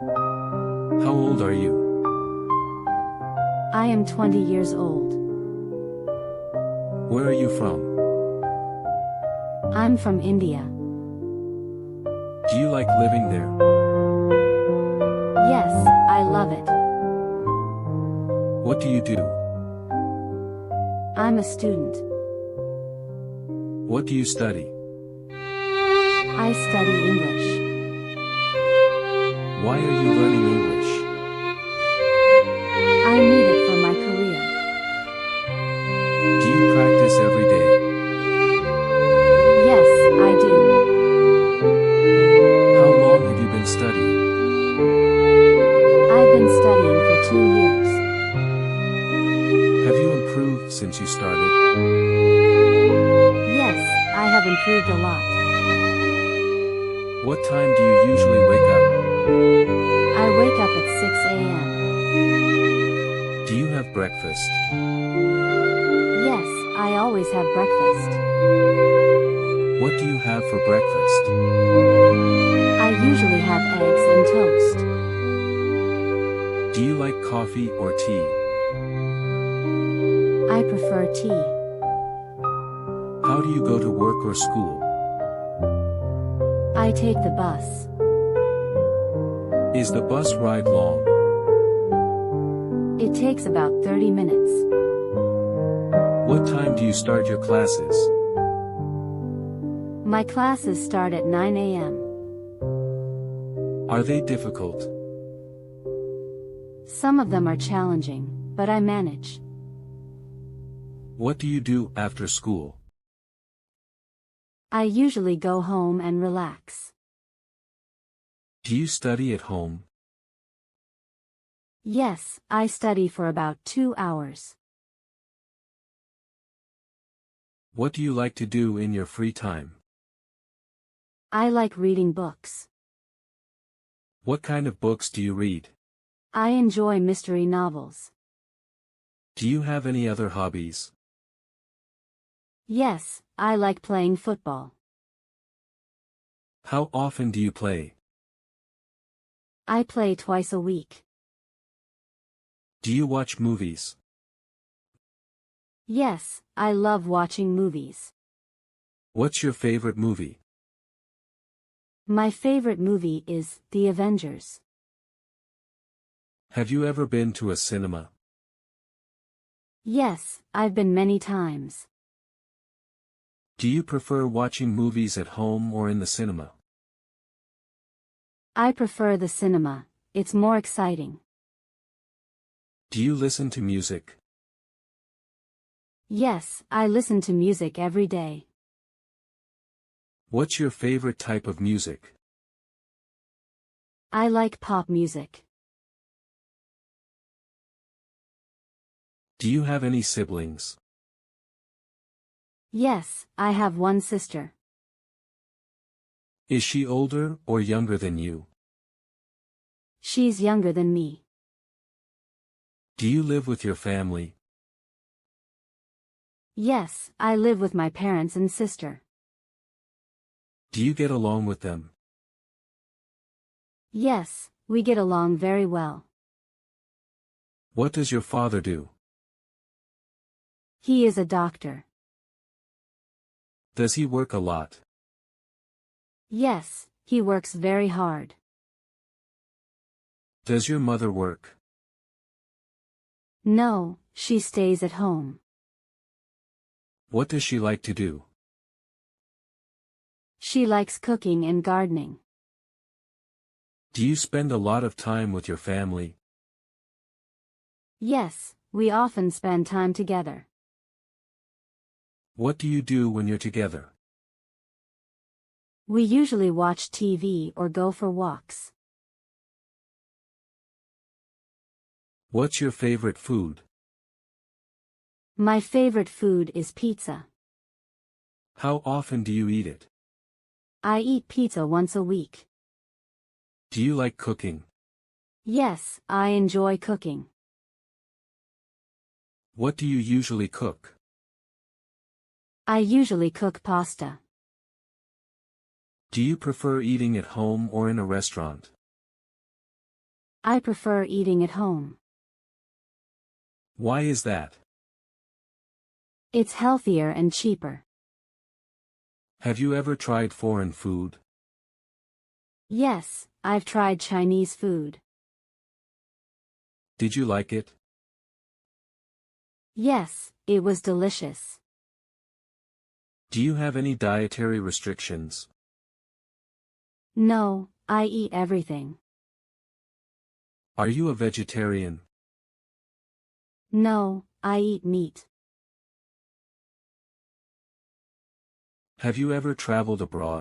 How old are you? I am 20 years old. Where are you from? I'm from India. Do you like living there? Yes, I love it. What do you do? I'm a student. What do you study? I study English. Why are you learning English? I need it for my career. Do you practice every day? Yes, I do. How long have you been studying? I've been studying for 2 years. Have you improved since you started? Yes, I have improved a lot. What time do you usually wake up? I wake up at 6 a.m. Do you have breakfast? Yes, I always have breakfast. What do you have for breakfast? I usually have eggs and toast. Do you like coffee or tea? I prefer tea. How do you go to work or school? I take the bus. Is the bus ride long? It takes about 30 minutes. What time do you start your classes? My classes start at 9 a.m. Are they difficult? Some of them are challenging, but I manage. What do you do after school? I usually go home and relax. Do you study at home? Yes, I study for about 2 hours. What do you like to do in your free time? I like reading books. What kind of books do you read? I enjoy mystery novels. Do you have any other hobbies? Yes, I like playing football. How often do you play? I play twice a week. Do you watch movies? Yes, I love watching movies. What's your favorite movie? My favorite movie is The Avengers. Have you ever been to a cinema? Yes, I've been many times. Do you prefer watching movies at home or in the cinema? I prefer the cinema, it's more exciting. Do you listen to music? Yes, I listen to music every day. What's your favorite type of music? I like pop music. Do you have any siblings? Yes, I have one sister. Is she older or younger than you? She's younger than me. Do you live with your family? Yes, I live with my parents and sister. Do you get along with them? Yes, we get along very well. What does your father do? He is a doctor. Does he work a lot? Yes, he works very hard. Does your mother work? No, she stays at home. What does she like to do? She likes cooking and gardening. Do you spend a lot of time with your family? Yes, we often spend time together. What do you do when you're together? We usually watch TV or go for walks. What's your favorite food? My favorite food is pizza. How often do you eat it? I eat pizza once a week. Do you like cooking? Yes, I enjoy cooking. What do you usually cook? I usually cook pasta. Do you prefer eating at home or in a restaurant? I prefer eating at home. Why is that? It's healthier and cheaper. Have you ever tried foreign food? Yes, I've tried Chinese food. Did you like it? Yes, it was delicious. Do you have any dietary restrictions? No, I eat everything. Are you a vegetarian? No, I eat meat. Have you ever traveled abroad?